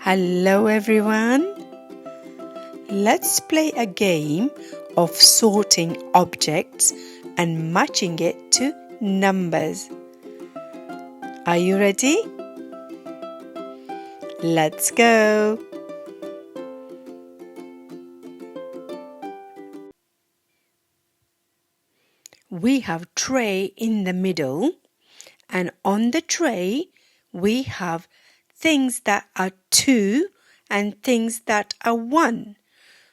Hello everyone. Let's play a game of sorting objects and matching it to numbers. Are you ready? Let's go. We have tray in the middle, and on the tray we have things that are 2 and things that are 1.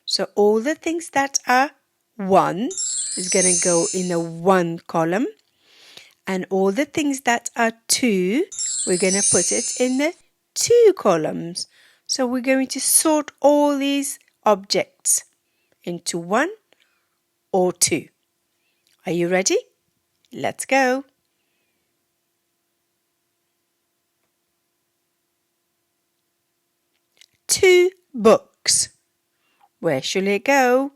So all the things that are 1 is going to go in a 1 column, and all the things that are 2, we're going to put it in the 2 columns. So we're going to sort all these objects into 1 or 2. Are you ready? Let's go. Two books. Where shall it go?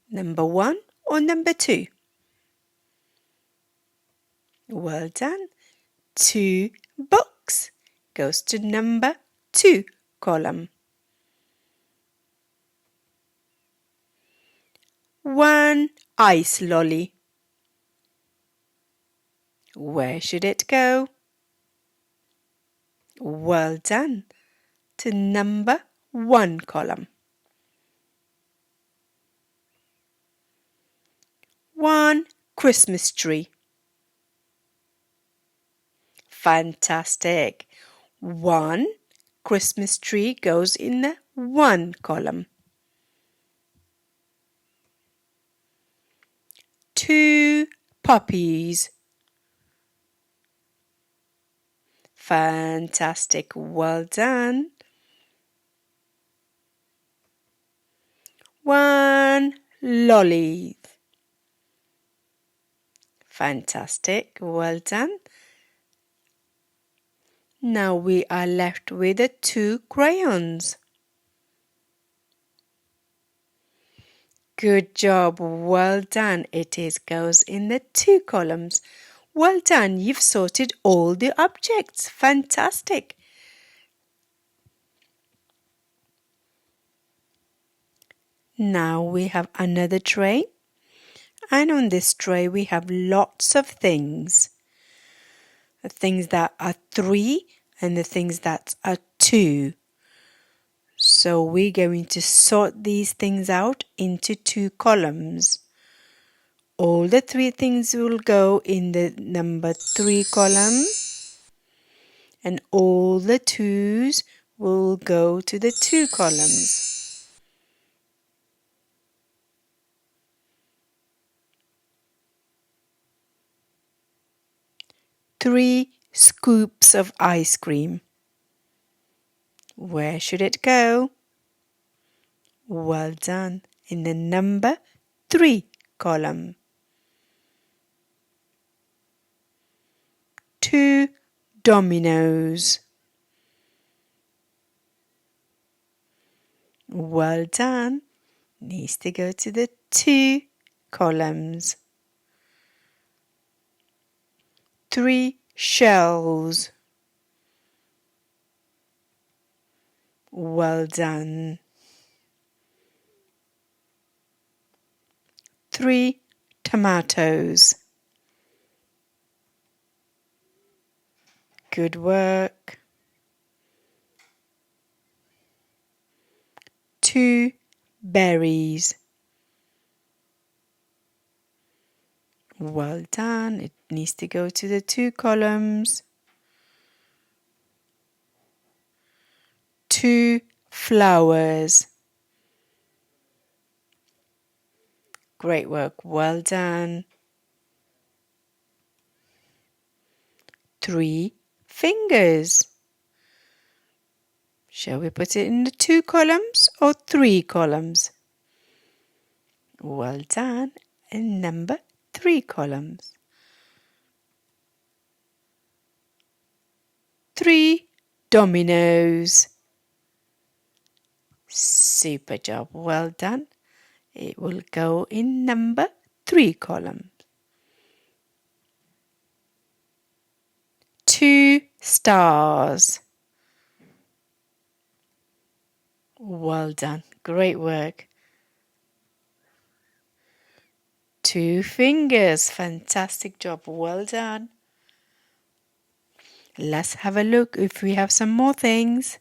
Number 1 or number 2? Well done. 2 books goes to number 2 column. 1 ice lolly. Where should it go? Well done. To number 1 column. 1 Christmas tree. Fantastic. 1 Christmas tree goes in the 1 column. 2 puppies. Fantastic. Well done. 1 lolly. Fantastic. Well done. Now we are left with the 2 crayons. Good job. Well done. It goes in the 2 columns. Well done. You've sorted all the objects. Fantastic. Now we have another tray. And on this tray we have lots of things. The things that are 3 and the things that are 2. So we're going to sort these things out into 2 columns. All the 3 things will go in the number 3 column, and all the 2s will go to the 2 columns. Three scoops of ice cream. Where should it go? Well done. In the number 3 column. 2 dominoes. Well done. Needs to go to the 2 columns. 3 shells. Well done. 3 tomatoes. Good work. 2 berries. Well done. It needs to go to the 2 columns. 2 flowers. Great work. Well done. 3 fingers. Shall we put it in the 2 columns or 3 columns? Well done. And number 3 columns. 3 dominoes. Super job. Well done. It will go in number 3 columns. 2 stars. Well done. Great work. 2 fingers. Fantastic job. Well done. Let's have a look if we have some more things.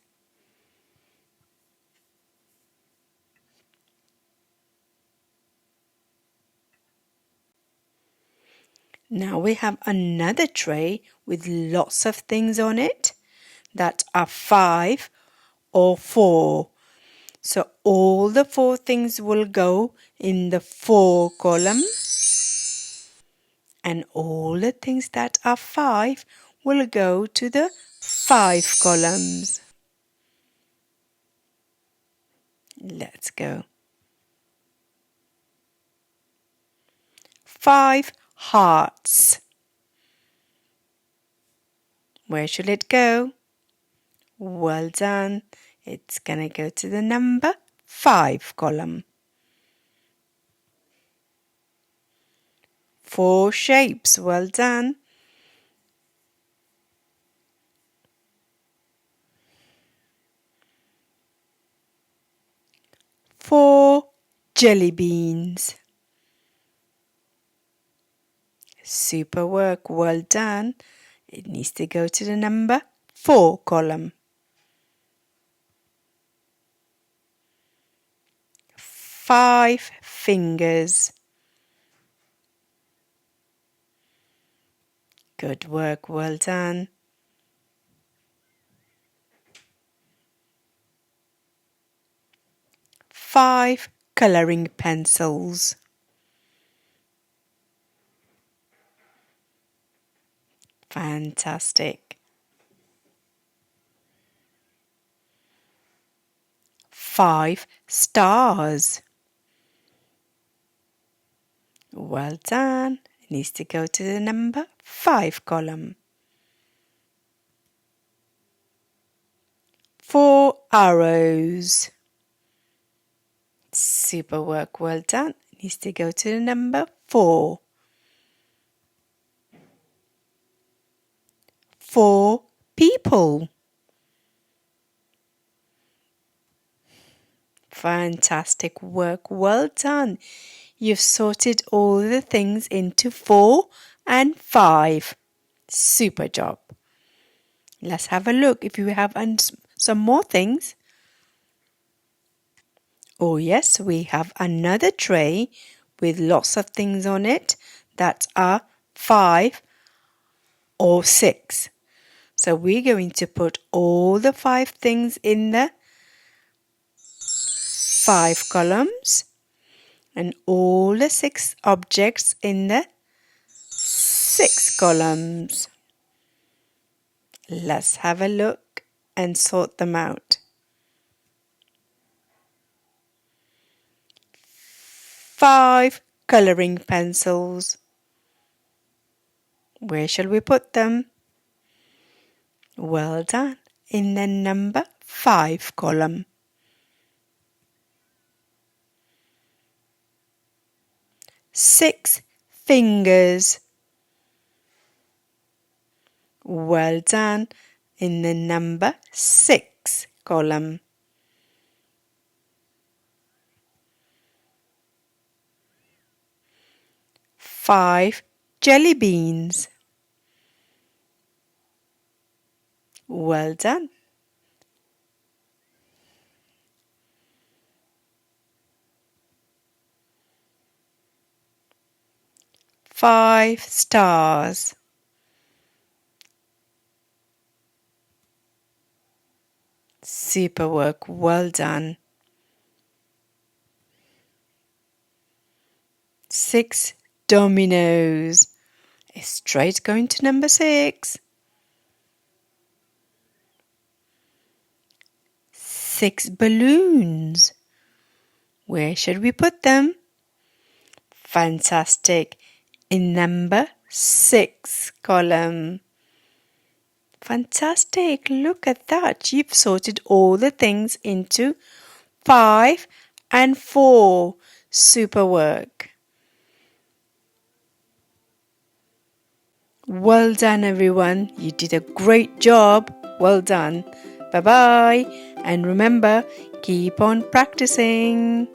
Now we have another tray with lots of things on it that are 5 or 4. So all the 4 things will go in the 4 column, and all the things that are 5 will go to the 5 columns. Let's go. 5 hearts. Where should it go? Well done. It's going to go to the number 5 column. 4 shapes. Well done. 4 jelly beans. Super work. Well done. It needs to go to the number 4 column. 5 fingers. Good work. Well done. 5 coloring pencils. Fantastic. 5 stars. Well done. It needs to go to the number 5 column. 4 arrows. Super work. Well done. It needs to go to the number 4. 4 people. Fantastic work. Well done. You've sorted all the things into 4 and 5. Super job. Let's have a look if you have some more things. Oh yes, we have another tray with lots of things on it that are 5 or 6. So we're going to put all the 5 things in the 5 columns and all the 6 objects in the 6 columns. Let's have a look and sort them out. 5 coloring pencils. Where shall we put them? Well done. In the number 5 column. 6 fingers. Well done. In the number 6 column. 5 jelly beans. Well done. 5 stars. Super work. Well done. 6 dominoes. Straight going to number 6. 6 balloons. Where should we put them? Fantastic. In number 6 column. Fantastic. Look at that. You've sorted all the things into 5 and 4. Super work. Well done, everyone. You did a great job. Well done. Bye-bye. And remember, keep Keep on practicing.